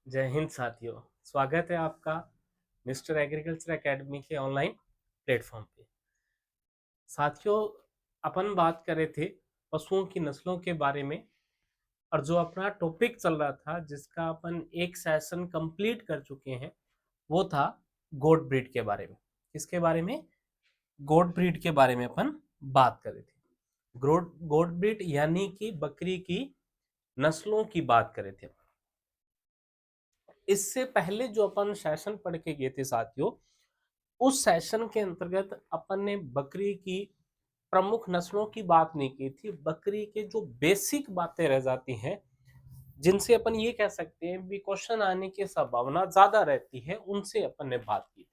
जय हिंद साथियों। स्वागत है आपका मिस्टर एग्रीकल्चर एकेडमी के ऑनलाइन प्लेटफॉर्म पे। साथियों, अपन बात कर रहे थे पशुओं की नस्लों के बारे में, और जो अपना टॉपिक चल रहा था जिसका अपन एक सेशन कंप्लीट कर चुके हैं वो था गोट ब्रीड के बारे में। किसके बारे में? गोट ब्रीड के बारे में अपन बात कर रहे थे। गोट गोट ब्रीड यानी कि बकरी की नस्लों की बात कर रहे थे। इससे पहले जो अपन सेशन पढ़ के गए थे साथियों, उस सेशन के अंतर्गत अपन ने बकरी की प्रमुख नस्लों की बात नहीं की थी। बकरी के जो बेसिक बातें रह जाती हैं, जिनसे अपन ये कह सकते हैं भी क्वेश्चन आने की संभावना ज्यादा रहती है, उनसे अपन ने बात की।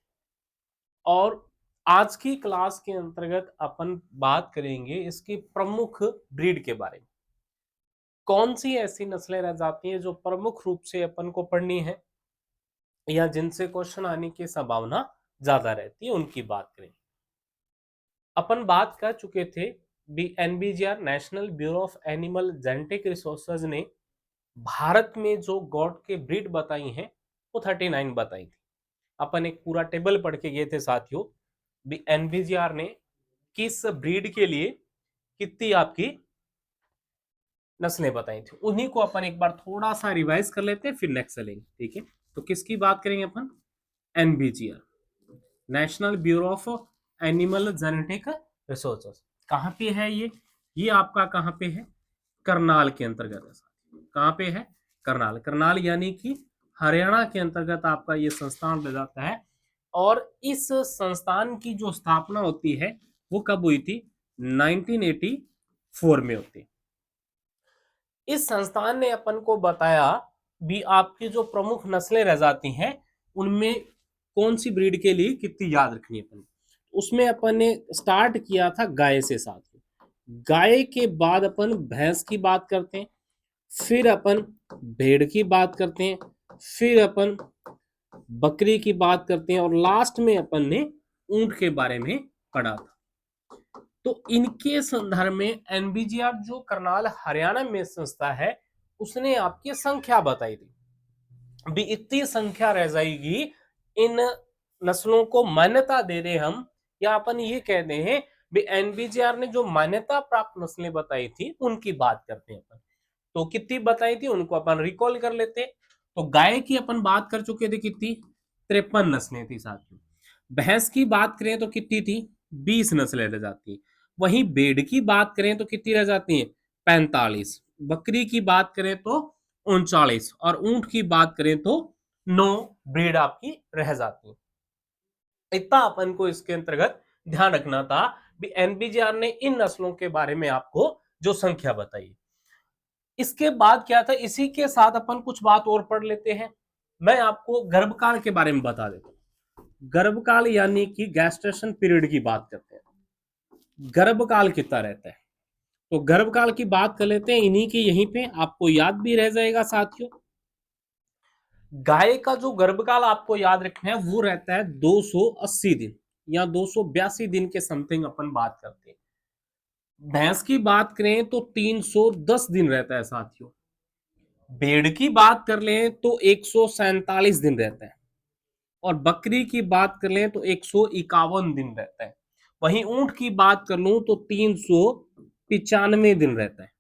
और आज की क्लास के अंतर्गत अपन बात करेंगे इसकी प्रमुख ब्रीड के बारे में। कौन सी ऐसी नस्लें रह जाती हैं जो प्रमुख रूप से अपन को पढ़नी है या जिनसे क्वेश्चन आने की संभावना ज्यादा रहती है, उनकी बात करेंगे। अपन बात कर चुके थे B NBGR national bureau of animal genetic resources ने भारत में जो गॉड के ब्रीड बताई हैं वो 39 बताई थी। अपन एक पूरा टेबल पढ़ के गए थे साथियों। बी एनबीजीआर ने किस ब्रीड के लिए कितनी आपकी नस्लें बताई थी, उन्हीं को अपन एक बार थोड़ा सा रिवाइज कर लेते हैं, फिर नेक्स्ट चलेंगे। ठीक है, तो किसकी बात करेंगे अपन? NBGR national bureau of animal genetic resources. कहाँ पे है ये आपका कहाँ पे है? करनाल के अंतर्गत है। कहाँ पे है? करनाल। करनाल यानी कि हरियाणा के अंतर्गत आपका ये संस्थान रह जाता है। और इस संस्थान की जो स्थापना होती है वो कब हुई थी? 1984 में होती है। इस संस्थान ने अपन को बताया भी आपकी जो प्रमुख नस्लें रह जाती हैं उनमें कौन सी ब्रीड के लिए कितनी याद रखनी है अपन। उसमें अपन ने स्टार्ट किया था गाय से। साथ गाय के बाद अपन भैंस की बात करते हैं, फिर अपन भेड़ की बात करते हैं, फिर अपन बकरी की बात करते हैं, और लास्ट में अपन ने ऊंट के बारे में पढ़ा था। तो इनके संदर्भ में एनबीजीआर जो करनाल हरियाणा में संस्था है उसने आपकी संख्या बताई थी भी इतनी संख्या रह जाएगी। इन नस्लों को मान्यता दे दे हम, या अपन ये कहते हैं भी एनबीजीआर ने जो मान्यता प्राप्त नस्लें बताई थी उनकी बात करते हैं अपन। तो कितनी बताई थी उनको अपन रिकॉल कर लेते। तो गाय की अपन बात कर चुके थे, कितनी? 53 नस्लें थी साथियों। भैंस की बात करें तो कितनी थी? 20 नस्लें रह जाती। वहीं भेड़ की बात करें तो कितनी रह जाती है? 45। बकरी की बात करें तो 39, और ऊंट की बात करें तो 9 ब्रीड आपकी रह जाती। इतना अपन को इसके अंतर्गत ध्यान रखना था भी एनबीजीआर ने इन नस्लों के बारे में आपको जो संख्या बताई। इसके बाद क्या था, इसी के साथ अपन कुछ बात और पढ़ लेते हैं। मैं आपको गर्भकाल के बारे में बता देता हूँ। गर्भकाल यानी कि गैस्ट्रेशन पीरियड की बात करते हैं। गर्भकाल कितना रहता है, तो गर्भकाल की बात कर लेते हैं। इन्हीं की यहीं पे आपको याद भी रह जाएगा साथियों। गाय का जो गर्भकाल आपको याद रखना है वो रहता है 280 दिन या 282 दिन के समथिंग अपन बात करते हैं। भैंस की बात करें तो 310 दिन रहता है साथियों। भेड़ की बात कर लें तो 147 दिन रहता है, और बकरी की बात कर लें तो 151 दिन रहता है। वहीं ऊंट की बात कर लूं तो 395 दिन रहता है।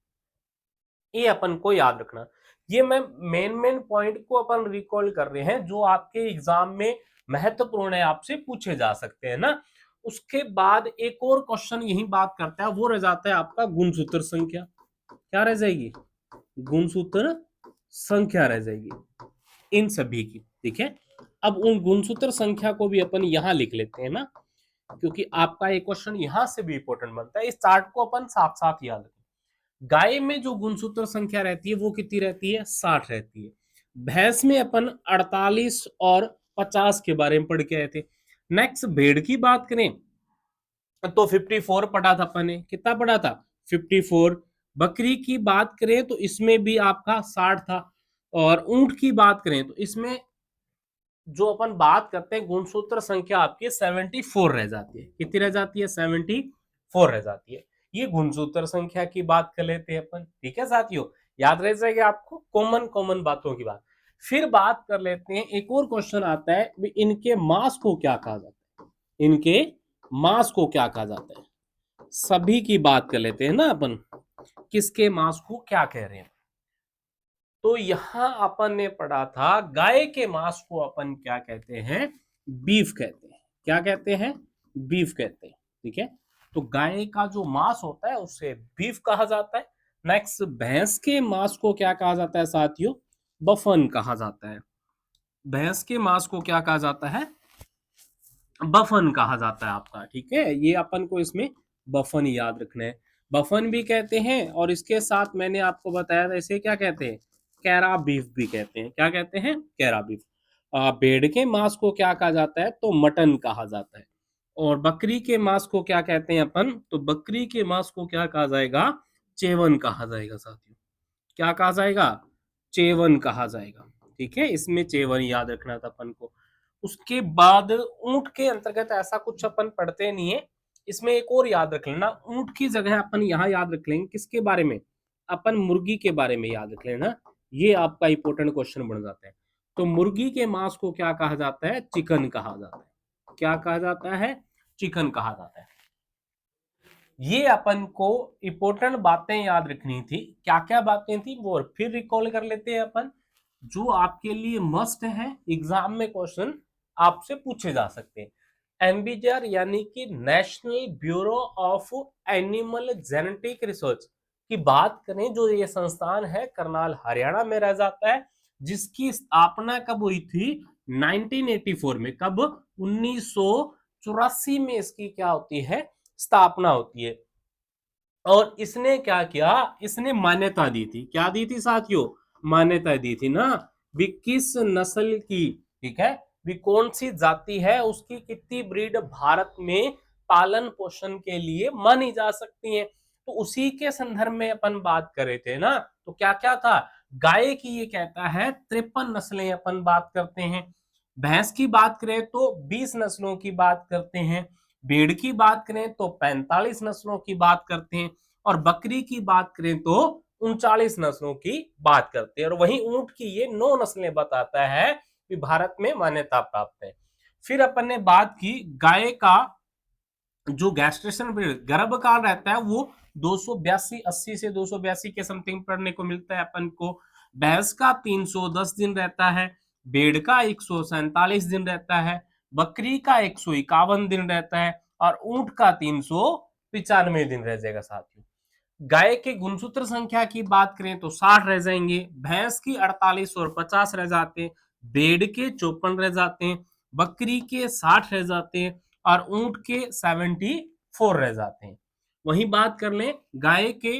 ये अपन को याद रखना। ये मैं मेन मेन पॉइंट को अपन रिकॉल कर रहे हैं जो आपके एग्जाम में महत्वपूर्ण है, आपसे पूछे जा सकते हैं ना। उसके बाद एक और क्वेश्चन यही बात करता है, वो रह जाता है आपका गुणसूत्र संख्या। क्या रह जाएगी? गुणसूत्र संख्या रह जाएगी इन सभी की। ठीक है, अब उन गुणसूत्र संख्या को भी अपन यहां लिख लेते हैं ना, क्योंकि आपका एक क्वेश्चन यहां से भी इंपॉर्टेंट बनता है। इस चार्ट को अपन साथ साथ याद रखें। गाय में जो गुणसूत्र संख्या रहती है वो कितनी रहती है? 60 रहती है। भैंस में अपन 48 और 50 के बारे में पढ़ के आए थे। नेक्स्ट भेड़ की बात करें तो 54 पढ़ा था अपन ने। कितना पढ़ा था? 54। बकरी की बात करें तो इसमें भी आपका 60 था। और ऊंट की बात करें तो इसमें जो अपन बात करते हैं गुणसूत्र संख्या आपकी 74 रह जाती है। कितनी रह जाती है? 74 रह जाती है। ये गुणसूत्र संख्या की बात कर लेते हैं अपन। ठीक है साथियों, याद रह जाएगा आपको कॉमन कॉमन बातों की बात। फिर बात कर लेते हैं, एक और क्वेश्चन आता है भी इनके मास को क्या कहा जाता है, इनके मास को क्या कहा जाता है। सभी की बात कर लेते हैं ना अपन, किसके मास को क्या कह रहे हैं। तो यहां अपन ने पढ़ा था गाय के मांस को अपन क्या कहते हैं, बीफ कहते हैं। क्या कहते हैं, बीफ कहते हैं। ठीक है, तो गाय का जो मांस होता है उसे बीफ कहा जाता है। नेक्स्ट, भैंस के मांस को क्या कहा जाता है साथियों, बफन कहा जाता है। भैंस के मांस को क्या कहा जाता है, बफन कहा जाता है आपका। ठीक है, ये अपन को इसमें बफन याद रखना है। बफन भी कहते हैं और इसके साथ मैंने आपको बताया था इसे क्या कहते हैं, कैरा बीफ भी कहते हैं। क्या कहते हैं, कैरा बीफ। भेड़ के मांस को क्या कहा जाता है, तो मटन कहा जाता है। और बकरी के मांस को क्या कहते हैं अपन, तो बकरी के मांस को क्या कहा जाएगा, चेवन कहा जाएगा साथियों। क्या कहा जाएगा, चेवन कहा जाएगा। ठीक है, इसमें चेवन याद रखना था अपन को। उसके बाद ऊंट के अंतर्गत ऐसा कुछ अपन पढ़ते नहीं है, इसमें एक और याद रख लेना, ऊंट की जगह अपन यहाँ याद रख लेंगे किसके बारे में, अपन मुर्गी के बारे में याद रख लेना। ये आपका इंपॉर्टेंट क्वेश्चन बन जाता है। तो मुर्गी के मांस को क्या कहा जाता है, चिकन कहा जाता है। क्या कहा जाता है, चिकन कहा जाता है। ये अपन को इंपॉर्टेंट बातें याद रखनी थी। क्या क्या बातें थी वो फिर रिकॉल कर लेते हैं अपन, जो आपके लिए मस्ट है, एग्जाम में क्वेश्चन आपसे पूछे जा सकते हैं। एनबीआर यानी कि national bureau of animal genetic research की बात करें, जो ये संस्थान है करनाल हरियाणा में रह जाता है, जिसकी स्थापना कब हुई थी, 1984 में। कब, 1984 में इसकी क्या होती है, स्थापना होती है। और इसने क्या किया, इसने मान्यता दी थी। क्या दी थी साथियों, मान्यता दी थी ना, भी किस नस्ल की, ठीक है, भी कौन सी जाति है उसकी कितनी ब्रीड भारत में पालन पोषण के लिए मानी जा सकती है। तो उसी के संदर्भ में अपन बात कर रहे थे ना। तो क्या क्या था, गाय की ये कहता है 53 नस्लें अपन बात करते हैं। भैंस की बात करें तो 20 नस्लों की बात करते हैं। भेड़ की बात करें तो 45 नस्लों की बात करते हैं। और बकरी की बात करें तो 39 नस्लों की बात करते हैं। और वहीं ऊंट की ये 9 नस्लें बताता है कि भारत में मान्यता प्राप्त है। फिर अपन ने बात की गाय का जो गैस्ट्रेशन पीरियड, गर्भकाल रहता है, वो 282 80 से 282 के समथिंग पढ़ने को मिलता है अपन को। भैंस का 310 दिन रहता है, भेड़ का 147 दिन रहता है, बकरी का 151 दिन रहता है और ऊंट का 395 दिन रह जाएगा साथियों। गाय के गुणसूत्र संख्या की बात करें तो 60 रह जाएंगे, भैंस की 48 और 50 रह जाते हैं, भेड़ के 54 रह जाते हैं, बकरी के 60 रह जाते हैं और ऊंट के 74 रह जाते हैं। वहीं बात कर लें, गाय के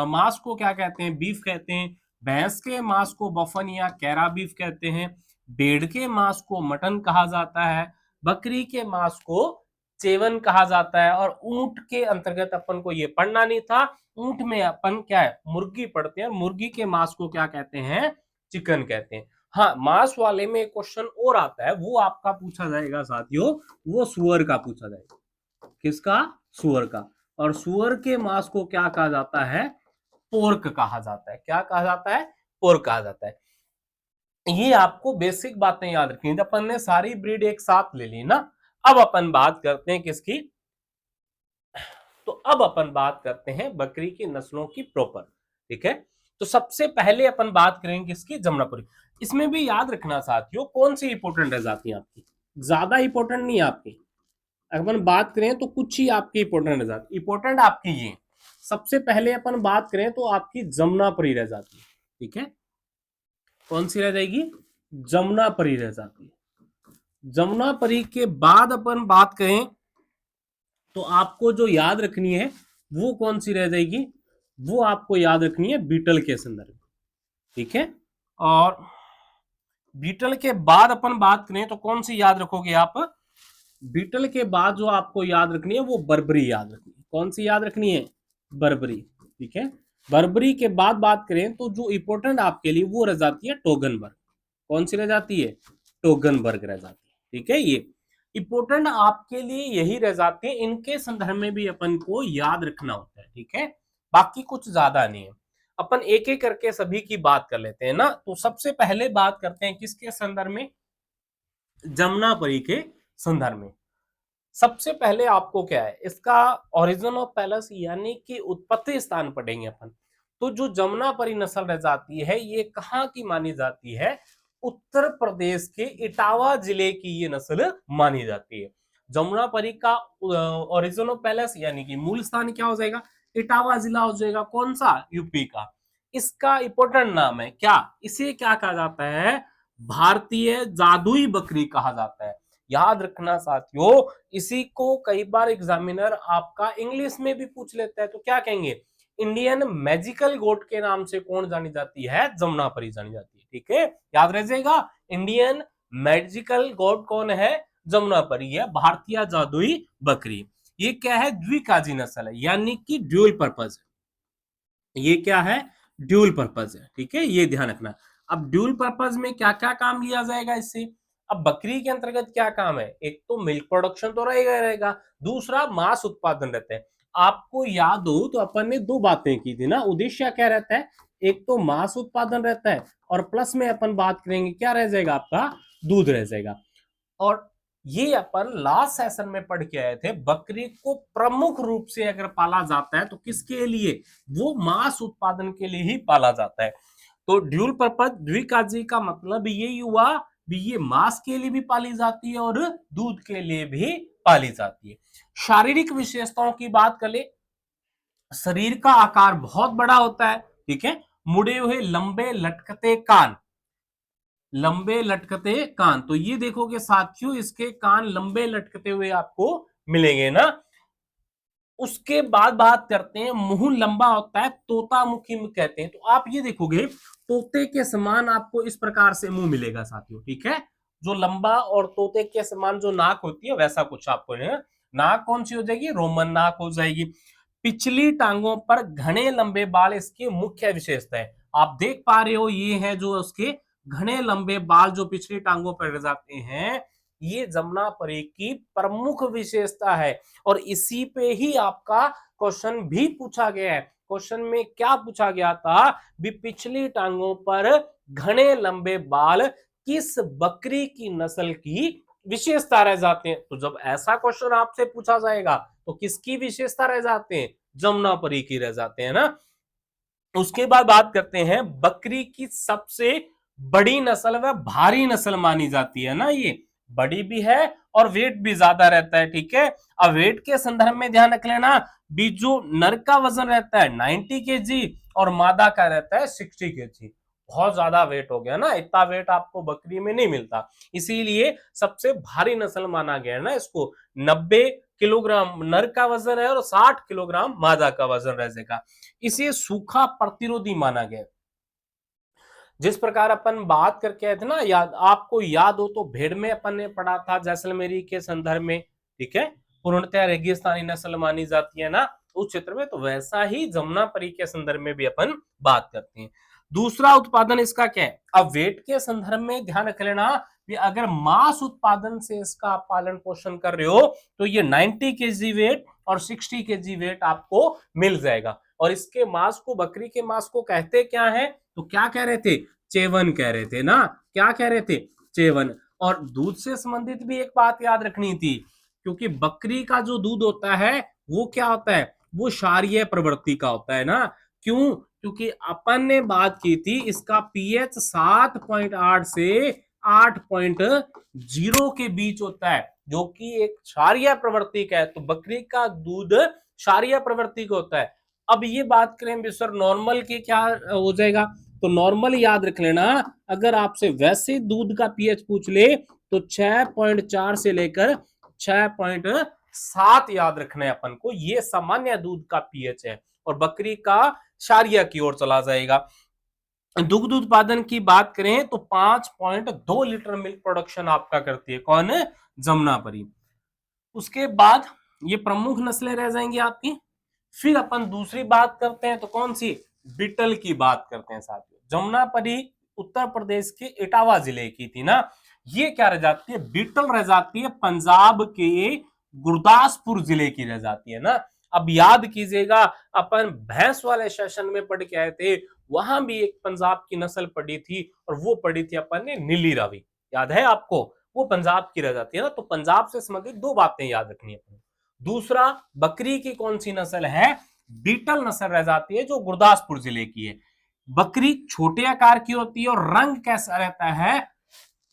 मांस को क्या कहते हैं, बीफ कहते हैं। भैंस के मांस को बफन या कैरा बीफ कहते हैं। भेड़ के मांस को मटन कहा जाता है। बकरी के मांस को चेवन कहा जाता है। और ऊंट के अंतर्गत अपन को ये पढ़ना नहीं था, ऊंट में अपन क्या है, मुर्गी पढ़ते हैं। मुर्गी के मांस को क्या कहते हैं, चिकन कहते हैं। हाँ, मांस वाले में क्वेश्चन और आता है, वो आपका पूछा जाएगा साथियों, वो सुअर का पूछा जाएगा। किसका, सुअर का। और सुअर के मांस को क्या कहा जाता है, पोर्क कहा जाता है। क्या कहा जाता है, पोर्क कहा जाता है। ये आपको बेसिक बातें याद रखनी, अपन ने सारी ब्रीड एक साथ ले ली ना। अब अपन बात करते हैं किसकी, तो अब अपन बात करते हैं बकरी की नस्लों की प्रॉपर। ठीक है, तो सबसे पहले अपन बात करेंगे किसकी, जमुनापुरी। इसमें भी याद रखना साथियों, कौन सी इंपोर्टेंट रह जाती है आपकी, ज्यादा इंपोर्टेंट नहीं आपकी। अपन बात करें तो कुछ ही आपकी इंपोर्टेंट रह जाती, इंपोर्टेंट आपकी ये। सबसे पहले अपन बात करें तो आपकी जमुनापुरी रह जाती है। ठीक है, कौन सी रह जाएगी, जमुनापुरी रह जाती है। जमुनापुरी के बाद अपन बात करें तो आपको जो याद रखनी है वो कौन सी रह जाएगी, वो आपको याद रखनी है बीटल के संदर्भ। ठीक है, और बीटल के बाद अपन बात करें तो कौन सी याद रखोगे आप, बीटल के बाद जो आपको याद रखनी है वो बर्बरी याद रखनी है। कौन सी याद रखनी है, बर्बरी। ठीक है, बर्बरी के बाद बात करें तो जो इंपॉर्टेंट आपके लिए वो रह जाती है टोगनबर्ग। कौन सी रह जाती है, टोगनबर्ग रह जाती है। ठीक है, ये इंपॉर्टेंट आपके लिए यही रह जाते हैं, इनके संदर्भ में भी अपन को याद रखना होता है। ठीक है, बाकी कुछ ज्यादा नहीं है। अपन एक एक करके सभी की बात कर लेते हैं ना। तो सबसे पहले बात करते हैं किसके संदर्भ में, जमुनापरी के संदर्भ में। सबसे पहले आपको क्या है, इसका ओरिजिन ऑफ पैलेस यानी कि उत्पत्ति स्थान पढ़ेंगे अपन। तो जो जमुनापरी नस्ल रह जाती है ये कहाँ की मानी जाती है, उत्तर प्रदेश के इटावा जिले की ये नस्ल मानी जाती है। जमुनापरी का ओरिजिन ऑफ पैलेस यानी कि मूल स्थान क्या हो जाएगा, इटावा जिला हो जाएगा, कौन सा, यूपी का। इसका इंपॉर्टेंट नाम है क्या, इसे क्या कहा जाता है, भारतीय जादुई बकरी कहा जाता है। याद रखना साथियों, इसी को कई बार एग्जामिनर आपका इंग्लिश में भी पूछ लेता है, तो क्या कहेंगे, इंडियन मैजिकल गोट के नाम से कौन जानी जाती है, जमुनापरी जानी जाती है। ठीक है, याद रह जाएगा, इंडियन मैजिकल गोट कौन है, जमुनापरी है, भारतीय जादुई बकरी। ये क्या है, द्विकाजी नस्ल है, यानी कि ड्यूल पर्पज। ये क्या है, ड्यूल पर्पज है। ठीक है, ये ध्यान रखना। अब ड्यूल पर्पज में क्या क्या काम लिया जाएगा इससे, अब बकरी के अंतर्गत क्या काम है, एक तो मिल्क प्रोडक्शन तो रहेगा, दूसरा मांस उत्पादन रहता है। आपको याद हो तो अपन ने दो बातें की थी ना, उद्देश्य क्या रहता है, एक तो मांस उत्पादन रहता है और प्लस में अपन बात करेंगे क्या रह जाएगा, आपका दूध रह जाएगा। और ये अपन लास्ट सेशन में पढ़ के आए थे, बकरी को प्रमुख रूप से अगर पाला जाता है तो किसके लिए, वो मांस उत्पादन के लिए ही पाला जाता है। तो ड्यूल पर्पज द्विकाजी का मतलब ये हुआ भी, ये मांस के लिए भी पाली जाती है और दूध के लिए भी पाली जाती है। शारीरिक विशेषताओं की बात करें, शरीर का आकार बहुत बड़ा होता है, ठीक है, मुड़े हुए लंबे लटकते कान, लंबे लटकते कान, तो ये देखोगे साथियों इसके कान लंबे लटकते हुए आपको मिलेंगे ना। उसके बाद बात करते हैं, मुंह लंबा होता है, तोतामुखी मुंह कहते हैं। तो आप ये देखोगे तोते के समान आपको इस प्रकार से मुंह मिलेगा साथियों, ठीक है, जो लंबा और तोते के समान जो नाक होती है वैसा कुछ आपको है। नाक कौन सी हो जाएगी, रोमन नाक हो जाएगी। पिछली टांगों पर घने लंबे बाल इसकी मुख्य विशेषता है। आप देख पा रहे हो ये है जो उसके घने लंबे बाल जो पिछली टांगों पर रह जाते हैं, ये जमुनापरी की प्रमुख विशेषता है। और इसी पे ही आपका क्वेश्चन भी पूछा गया है। क्वेश्चन में क्या पूछा गया था, भी पिछली टांगों पर घने लंबे बाल किस बकरी की नस्ल की विशेषता रह जाते हैं। तो जब ऐसा क्वेश्चन आपसे पूछा जाएगा तो किसकी विशेषता रह जाते हैं, जमुनापरी की रह जाते हैं ना। उसके बाद बात करते हैं, बकरी की सबसे बड़ी नस्ल व भारी नस्ल मानी जाती है ना, ये बड़ी भी है और वेट भी ज्यादा रहता है। ठीक है, अब वेट के संदर्भ में ध्यान रख लेना, भी जो नर का वजन रहता है 90 केजी और मादा का रहता है 60 केजी। बहुत ज्यादा वेट हो गया ना, इतना वेट आपको बकरी में नहीं मिलता, इसीलिए सबसे भारी नस्ल माना गया है ना इसको। 90 किलोग्राम नर का वजन है और 60 किलोग्राम मादा का वजन रहेगा। इसे सूखा प्रतिरोधी माना गया। जिस प्रकार अपन बात करके आए थे ना, याद आपको याद हो तो भेड़ में अपन ने पढ़ा था जैसलमेरी के संदर्भ में, ठीक है, पूर्णतः रेगिस्तानी नस्ल मानी जाती है ना उस क्षेत्र में, तो वैसा ही जमुनापरी के संदर्भ में भी अपन बात करते हैं। दूसरा उत्पादन इसका क्या है, अब वेट के संदर्भ में ध्यान रख लेना कि अगर मांस उत्पादन से इसका आप पालन पोषण कर रहे हो तो ये 90 केजी वेट और 60 केजी वेट आपको मिल जाएगा। और इसके मांस को, बकरी के मांस को कहते क्या है, तो क्या कह रहे थे, चेवन कह रहे थे ना, क्या कह रहे थे, चेवन। और दूध से संबंधित भी एक बात याद रखनी थी, क्योंकि बकरी का जो दूध होता है वो क्या होता है, वो क्षारीय प्रवृत्ति का होता है ना। क्यों, क्योंकि अपन ने बात की थी इसका पीएच 7.8 से 8.0 के बीच होता है, जो कि एक क्षारीय प्रवृत्ति का है। तो बकरी का दूध क्षारीय प्रवृत्ति का होता है। अब ये बात करें सर नॉर्मल के क्या हो जाएगा, तो नॉर्मल याद रख लेना, अगर आपसे वैसे दूध का पीएच पूछ ले तो 6.4 से लेकर 6.7 याद रखना है अपन को, ये सामान्य दूध का पीएच है और बकरी का क्षारीय की ओर चला जाएगा। दुग्ध उत्पादन की बात करें तो 5.2 लीटर मिल्क प्रोडक्शन आपका करती है, कौन है, जमुनापरी। उसके बाद ये प्रमुख नस्लें रह जाएंगी आपकी। फिर अपन दूसरी बात करते हैं तो कौन सी, बीटल की बात करते हैं साथियों। जमुनापरी उत्तर प्रदेश के इटावा जिले की थी ना, ये क्या रह जाती है, बीटल रह जाती है पंजाब के गुरदासपुर जिले की रह जाती है ना। अब याद कीजिएगा, अपन भैंस वाले सेशन में पढ़ के आए थे, वहां भी एक पंजाब की नस्ल पढ़ी थी, और वो पढ़ी थी अपन ने नीली रावी। याद है आपको? वो पंजाब की रह जाती है ना, तो पंजाब से संबंधित दो बातें याद रखनी है। दूसरा, बकरी की कौन सी नस्ल है? बीटल नस्ल रह जाती है, जो गुरदासपुर जिले की है। बकरी छोटे आकार की होती है और रंग कैसा रहता है?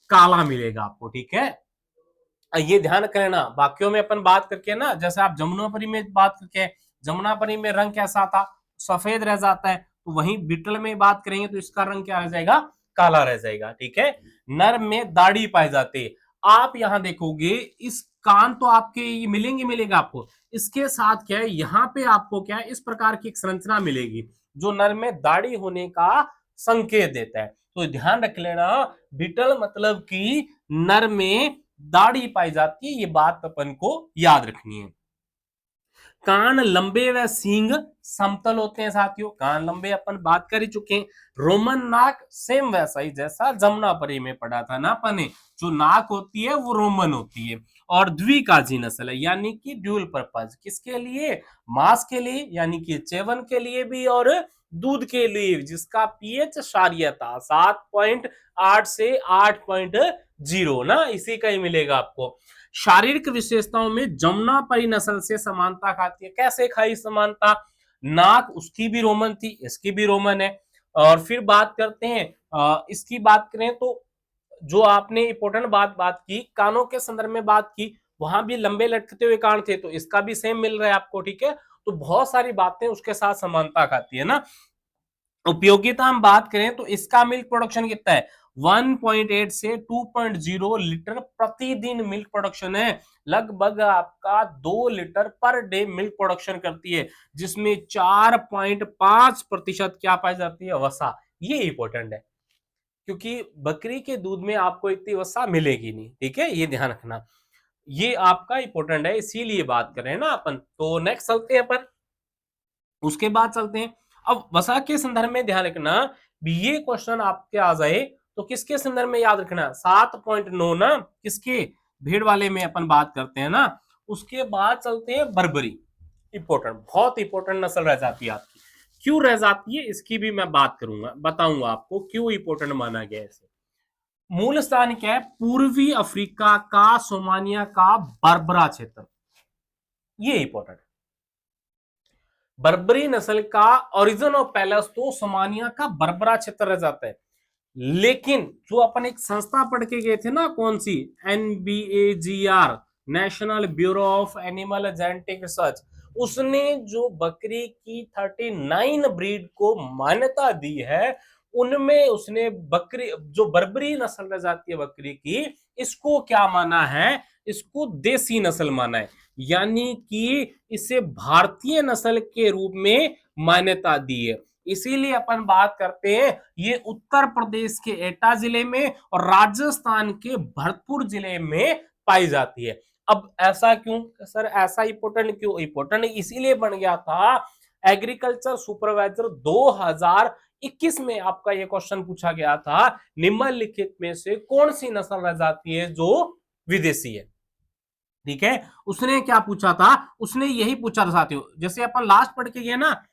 काला मिलेगा आपको, ठीक है। ये ध्यान करना, बाकियों में अपन बात करके ना, जैसे आप जमुनापरी में बात करके, जमुनापरी में रंग कैसा था? सफेद रह जाता है। तो वहीं बीटल में बात करेंगे तो इसका रंग क्या रह जाएगा? काला रह जाएगा, ठीक है। नर में दाढ़ी पाई जाती है। आप यहां देखोगे, इस कान तो आपके ये मिलेगा आपको, इसके साथ क्या है, यहाँ पे आपको क्या है, इस प्रकार की एक संरचना मिलेगी जो नर में दाढ़ी होने का संकेत देता है। तो ध्यान रख लेना, बीटल मतलब कि नर में दाढ़ी पाई जाती है, ये बात अपन को याद रखनी है। कान लंबे व सींग समतल होते हैं साथियों, कान लंबे अपन बात कर ही चुके हैं। रोमन नाक सेम वैसा ही जैसा जमुनापरी में पढ़ा था ना अपन ने, जो नाक होती है वो रोमन होती है। और द्विकाजी नस्ल है, यानी कि ड्यूल पर्पज, किसके लिए? मांस के लिए, यानी कि चेवन के लिए भी और दूध के लिए, जिसका पीएच क्षारीय था 7.8 से 8.0 ना, इसी का ही मिलेगा आपको। शारीरिक विशेषताओं में जमुनापरी नस्ल से समानता खाती है। कैसे खाई समानता? नाक उसकी भी रोमन थी, इसकी भी रोमन है। और फिर बात करते हैं, इसकी बात करें तो जो आपने इंपॉर्टेंट बात की, कानों के संदर्भ में बात की, वहां भी लंबे लटकते हुए कान थे, तो इसका भी सेम मिल रहा है आपको, ठीक है। तो बहुत सारी बातें उसके साथ समानता खाती है ना। उपयोगिता हम बात करें तो इसका मिल्क प्रोडक्शन कितना है? 1.8 से 2.0 लीटर प्रतिदिन मिल्क प्रोडक्शन है। लगभग आपका 2 litre per day milk production करती है, जिसमें 4.5% क्या पाई जाती है? वसा। ये इंपॉर्टेंट है, क्योंकि बकरी के दूध में आपको इतनी वसा मिलेगी नहीं, ठीक है, ये ध्यान रखना। ये आपका इंपॉर्टेंट है, इसीलिए बात कर रहे हैं ना अपन। तो नेक्स्ट चलते हैं अपन, उसके बाद चलते हैं। अब वसा के संदर्भ में ध्यान रखना, ये क्वेश्चन आपके आ जाए तो किसके संदर्भ में याद रखना? 7.9 ना, किसके? भेड़ वाले में अपन बात करते हैं ना। उसके बाद चलते हैं बर्बरी। इंपॉर्टेंट, बहुत इंपॉर्टेंट नस्ल रह जाती है आपकी। क्यों रह जाती है इसकी भी मैं बात करूंगा, बताऊंगा आपको क्यों इंपॉर्टेंट माना गया इसे। मूल स्थान क्या है? पूर्वी अफ्रीका का सोमानिया का बर्बरा क्षेत्र, ये इंपॉर्टेंट। बर्बरी नस्ल का ओरिजिन ऑफ पैलेस तो सोमानिया का बर्बरा क्षेत्र रह जाता है। लेकिन जो अपन एक संस्था पढ़ के गए थे ना, कौन सी? NBAGR, national bureau of animal genetic research, उसने जो बकरी की 39 ब्रीड को मान्यता दी है, उनमें उसने बकरी जो बर्बरी नस्ल रह जाती है बकरी की, इसको क्या माना है? इसको देसी नस्ल माना है, यानी कि इसे भारतीय नस्ल के रूप में मान्यता दी है। इसीलिए अपन बात करते हैं, ये उत्तर प्रदेश के एटा जिले में और राजस्थान के भरतपुर जिले में पाई जाती है। अब ऐसा क्यों सर? ऐसा इंपॉर्टेंट क्यों? इंपॉर्टेंट इसीलिए बन गया था, एग्रीकल्चर सुपरवाइजर 2021 में आपका ये क्वेश्चन पूछा गया था, निम्नलिखित में से कौन सी नस्ल रह जाती है जो विदेशी है, ठीक है। उसने क्या पूछा था? उसने यही पूछा था साथियों, जैसे अपन लास्ट पढ़ के गए ना,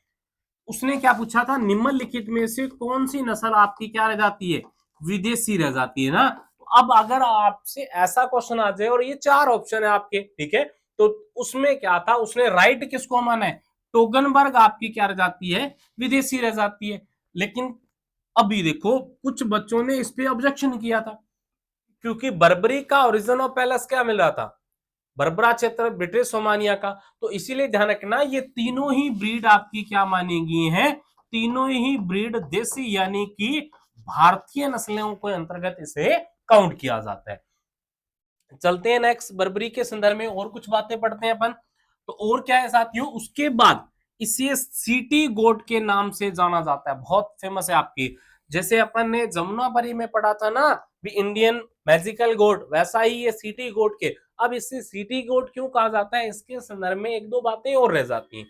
उसने क्या पूछा था? निम्नलिखित में से कौन सी नस्ल आपकी क्या रह जाती है? विदेशी रह जाती है ना। तो अब अगर आपसे ऐसा क्वेश्चन आ जाए और ये 4 ऑप्शन है आपके, ठीक है, तो उसमें क्या था? उसने राइट किसको माना है? टोगनबर्ग आपकी क्या रह जाती है? विदेशी रह जाती है। लेकिन अभी देखो, कुछ बच्चों ने इस पे ऑब्जेक्शन किया था, क्योंकि बर्बरी का ओरिजिन ऑफ पैलेस क्या मिल रहा था? बर्बरा क्षेत्र ब्रिटिश सोमानिया का। तो इसीलिए ध्यान रखना, ये तीनों ही ब्रीड आपकी क्या मानी गई है? तीनों ही ब्रीड देसी, यानी कि भारतीय नस्लों के अंतर्गत इसे काउंट किया जाता है। चलते हैं नेक्स्ट, बर्बरी के संदर्भ में और कुछ बातें पढ़ते हैं अपन। तो और क्या है साथियों, उसके बाद इसे सिटी गोट के नाम से जाना जाता है, बहुत फेमस है आपकी। जैसे अपन ने जमुनापरी में पढ़ा था ना, भी इंडियन मैजिकल गोट, वैसा ही ये सिटी गोट के। अब इसे सिटी गोट क्यों कहा जाता है, इसके संदर्भ में एक दो बातें और रह जाती हैं।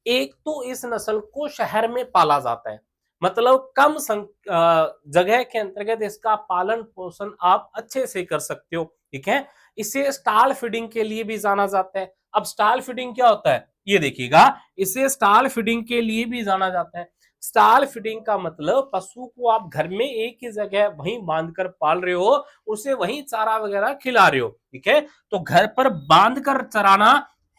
एक तो इस नस्ल को शहर में पाला जाता है, मतलब कम जगह के अंतर्गत इसका पालन पोषण आप अच्छे से कर सकते हो, ठीक है। इसे स्टॉल फीडिंग के लिए भी जाना जाता है। अब स्टॉल फीडिंग क्या होता है? ये देखिएगा, इसे स्टॉल फीडिंग के लिए भी जाना जाता है। स्टॉल फीडिंग का मतलब पशु को आप घर में एक ही जगह वहीं बांधकर पाल रहे हो, उसे वहीं चारा वगैरह खिला रहे हो, ठीक है। तो घर पर बांधकर चराना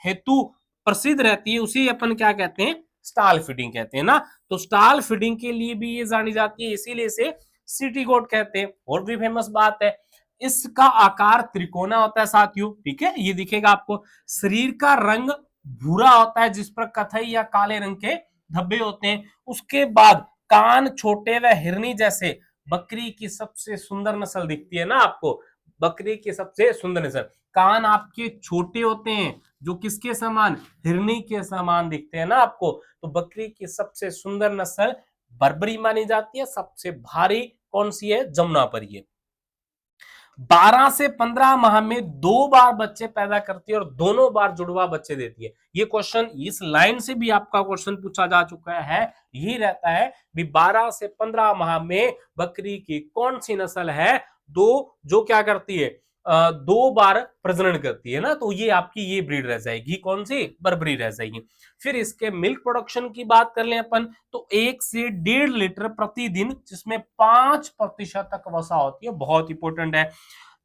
हेतु प्रसिद्ध रहती है, उसी अपन क्या कहते हैं, स्टॉल फीडिंग कहते हैं ना। तो स्टॉल फीडिंग के लिए भी ये जानी जाती है, इसीलिए इसे सिटी गोट कहते हैं। और भी फेमस बात है, इसका आकार त्रिकोना होता है साथियों, ठीक है। ये दिखेगा आपको, शरीर का रंग भूरा होता है जिस पर कथई या काले रंग के धब्बे होते हैं। उसके बाद कान छोटे व हिरनी जैसे, बकरी की सबसे सुंदर नस्ल दिखती है ना आपको, बकरी की सबसे सुंदर नस्ल, कान आपके छोटे होते हैं जो किसके समान, हिरनी के समान दिखते हैं ना आपको। तो बकरी की सबसे सुंदर नस्ल बर्बरी मानी जाती है। सबसे भारी कौन सी है, जमुनापरी है। 12 से 15 माह में 2 बार बच्चे पैदा करती है और दोनों बार जुड़वा बच्चे देती है। ये क्वेश्चन इस लाइन से भी आपका क्वेश्चन पूछा जा चुका है, यही रहता है भी 12 से 15 माह में बकरी की कौन सी नस्ल है, दो जो क्या करती है, 2 बार प्रजनन करती है ना। तो ये आपकी ये ब्रीड रह जाएगी, कौन सी, बर्बरी रह जाएगी। फिर इसके मिल्क प्रोडक्शन की बात कर लें अपन, तो 1 से 1.5 लीटर प्रतिदिन, जिसमें 5% तक वसा होती है, बहुत इंपॉर्टेंट है।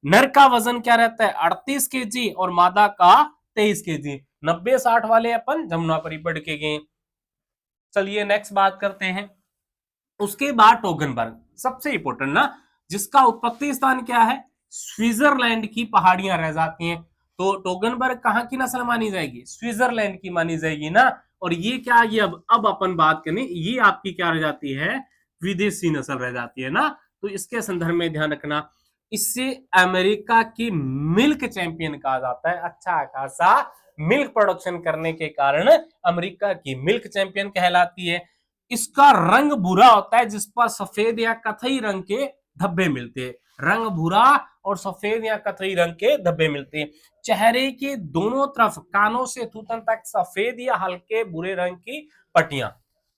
नर का वजन क्या रहता है, 38 केजी और मादा का 23 केजी। 90-60 वाले अपन जमुनापरी पढ़ के गए। चलिए नेक्स्ट बात करते हैं। उसके बाद टोगनबर्ग, सबसे इंपॉर्टेंट ना, जिसका उत्पत्ति स्थान क्या है, स्विट्जरलैंड की पहाड़ियां रह जाती हैं। तो टोगनबर्ग कहां की नस्ल मानी जाएगी, स्विट्जरलैंड की मानी जाएगी ना। और ये क्या, ये अब अपन बात करें, ये आपकी क्या रह जाती है, विदेशी नस्ल रह जाती है ना। तो इसके संदर्भ में ध्यान रखना, इससे अमेरिका की मिल्क चैंपियन कहा जाता है। अच्छा खासा मिल्क प्रोडक्शन करने के कारण अमेरिका की मिल्क चैंपियन कहलाती है। इसका रंग भूरा होता है जिस पर सफेद या कथई रंग के धब्बे मिलते हैं। रंग भूरा और सफेद या कथई रंग के धब्बे मिलते हैं। चेहरे के दोनों तरफ कानों से थूथन तक सफेद या हल्के भूरे रंग की पट्टियां,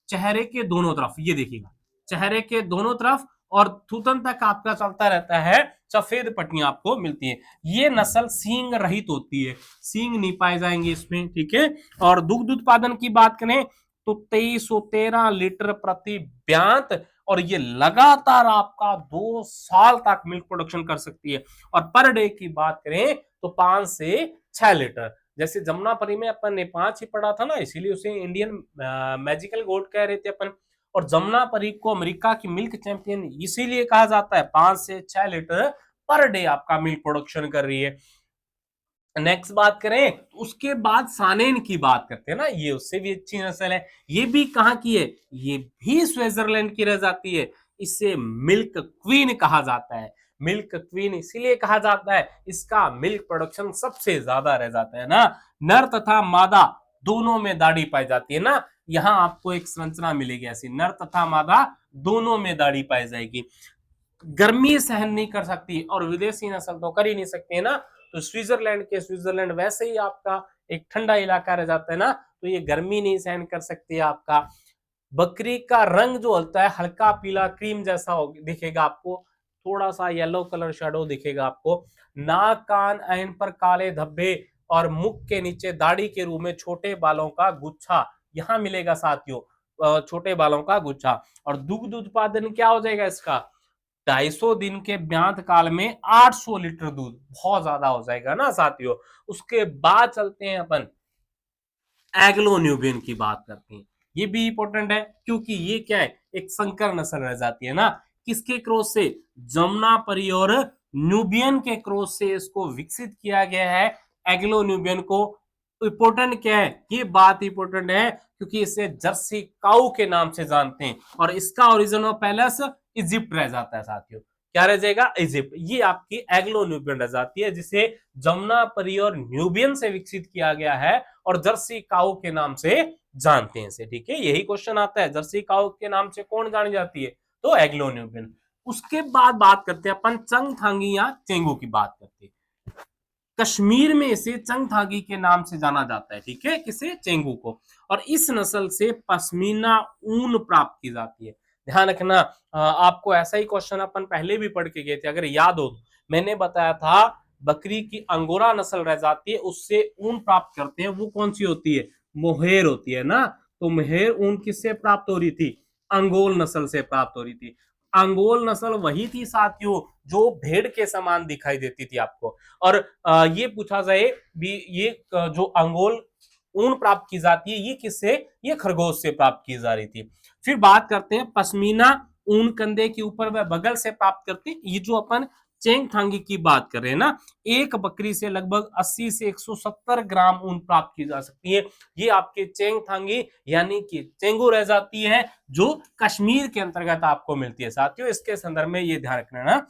चेहरे के दोनों तरफ, ये देखिएगा, चेहरे के दोनों तरफ और थूथन तक आपका चलता रहता है, सफेद पट्टियां आपको मिलती है। ये नस्ल सींग रहित होती है, सींग नहीं पाए जाएंगे इसमें, ठीक है। और दुग्ध उत्पादन की बात करें तो 2313 लीटर प्रति ब्यांत, और ये लगातार आपका 2 साल तक मिल्क प्रोडक्शन कर सकती है। और पर डे की बात करें तो 5 से 6 लीटर। जैसे जमुनापरी में अपन ने 5 ही पढ़ा था ना, इसीलिए उसे इंडियन मैजिकल गोट कह रहे थे अपन। और जमुनापरी को अमेरिका की मिल्क चैंपियन इसीलिए कहा जाता है, 5 से 6 लीटर पर डे आपका मिल्क प्रोडक्शन कर रही है। नेक्स्ट बात करें, उसके बाद सानेन की बात करते हैं ना, ये उससे भी अच्छी नस्ल है। ये भी कहां की है, ये भी स्विट्जरलैंड की रह जाती है। इसे मिल्क क्वीन कहा जाता है। मिल्क क्वीन इसीलिए कहा जाता है, इसका मिल्क प्रोडक्शन सबसे ज्यादा रह जाता है ना। नर तथा मादा दोनों में दाढ़ी पाई जाती है ना। यहां आपको एक संरचना मिलेगी ऐसी, नर तथा मादा दोनों में दाढ़ी पाई जाएगी। गर्मी सहन नहीं कर सकती और विदेशी नस्ल तो कर ही नहीं सकती है ना। तो स्विट्जरलैंड वैसे ही आपका एक ठंडा इलाका रह जाता है ना, तो ये गर्मी नहीं सहन कर सकती है आपका। बकरी का रंग जो होता है हल्का पीला क्रीम जैसा दिखेगा आपको, थोड़ा सा येलो कलर शेडो दिखेगा आपको। नाक कान ऐन पर काले धब्बे और मुख के नीचे दाढ़ी के रूप में छोटे बालों का गुच्छा यहां मिलेगा साथियों, छोटे बालों का गुच्छा। और दुग्ध उत्पादन क्या हो जाएगा इसका, 250 दिन के ब्यांत काल में 800 लीटर दूध, बहुत ज्यादा हो जाएगा ना साथियों। उसके बाद चलते हैं अपन एग्लो न्यूबियन की बात करते हैं। ये भी इंपॉर्टेंट है क्योंकि ये क्या है, एक संकर नस्ल रह जाती है ना। किसके क्रॉस से, जमुनापरी और न्यूबियन के क्रॉस से इसको विकसित किया गया है, एग्लो न्यूबियन को। इंपॉर्टेंट क्या है, ये बात इंपॉर्टेंट है क्योंकि इसे जर्सी काऊ के नाम से जानते हैं और इसका ओरिजिन ऑफ पैलेस इजिप्ट रह जाता है साथियों। क्या रह जाएगा, इजिप्ट। ये आपकी एग्लो न्यूबियन रह जाती है जिसे जमुनापरी और न्यूबियन से विकसित किया गया है और जर्सी काऊ के नाम से जानते हैं इसे, ठीक है। यही क्वेश्चन आता है, जर्सी काऊ के नाम से कौन जानी जाती है, तो एग्लो न्यूबियन। उसके बाद बात करते हैं अपन चंगथांगी या चेंगू की बात करते हैं। कश्मीर में इसे चंगथांगी के नाम से जाना जाता है, ठीक है, किसे, चेंगू को। और इस नस्ल से पश्मीना ऊन प्राप्त की जाती है। ध्यान रखना, आपको ऐसा ही क्वेश्चन अपन पहले भी पढ़ के गए थे, अगर याद हो। मैंने बताया था बकरी की अंगोरा नस्ल रह जाती है, उससे ऊन प्राप्त करते हैं, वो कौन सी होती है, मोहेर होती है ना, तो मोहेर ऊन किससे प्राप्त हो रही थी? अंगोल नस्ल से प्राप्त हो रही थी। अंगोल नस्ल वही थी साथियों जो भेड़ के समान दिखाई देती थी आपको। और ये पूछा जाए भी ये जो अंगोल ऊन प्राप्त की जाती है ये किससे? ये खरगोश से प्राप्त की जा रही थी। फिर बात करते हैं पश्मीना ऊन कंधे के ऊपर व बगल से प्राप्त करते हैं। ये जो अपन चेंगथांगी की बात कर रहे हैं ना, एक बकरी से लगभग 80 से 170 ग्राम ऊन प्राप्त की जा सकती है। ये आपके चेंगथांगी यानी कि चेंगू रह जाती है जो कश्मीर के अंतर्गत आपको मिलती है साथियों, इसके संदर्भ में ये ध्यान रखना ना।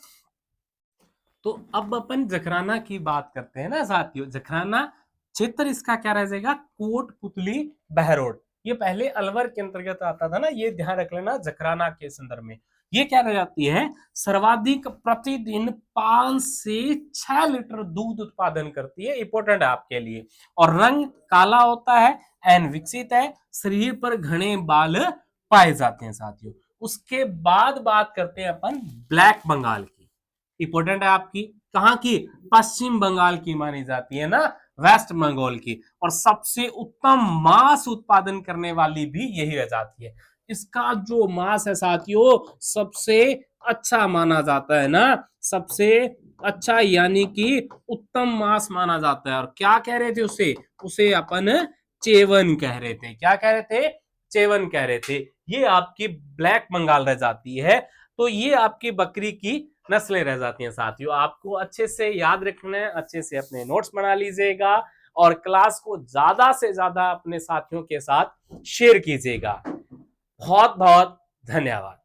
तो अब अपन जखराना की बात करते हैं ना साथियों। जखराना क्षेत्र इसका क्या रह जाएगा? कोटपुतली बहरोड। ये पहले अलवर के अंतर्गत आता था ना, ये ध्यान रख लेना जखराना के संदर्भ में। ये क्या रह जाती है? सर्वाधिक प्रतिदिन 5 से 6 लीटर दूध उत्पादन करती है। इंपॉर्टेंट है आपके लिए। और रंग काला होता है, एन विकसित है, शरीर पर घने बाल पाए जाते हैं साथियों। उसके बाद बात करते हैं अपन ब्लैक बंगाल की। इंपॉर्टेंट है आपकी, कहां की? पश्चिम बंगाल की मानी जाती है ना, वेस्ट बंगाल की। और सबसे उत्तम मांस उत्पादन करने वाली भी यही रह जाती है। इसका जो मांस है साथियों सबसे अच्छा माना जाता है ना, सबसे अच्छा यानी कि उत्तम मांस माना जाता है। और क्या कह रहे थे उसे? उसे अपन चेवन कह रहे थे। क्या कह रहे थे? चेवन कह रहे थे। ये आपकी ब्लैक बंगाल रह जाती है। तो ये आपकी बकरी की नस्लें रह जाती हैं साथियों। आपको अच्छे से याद रखना है, अच्छे से अपने नोट्स बना लीजिएगा और क्लास को ज्यादा से ज्यादा अपने साथियों के साथ शेयर कीजिएगा। बहुत बहुत धन्यवाद।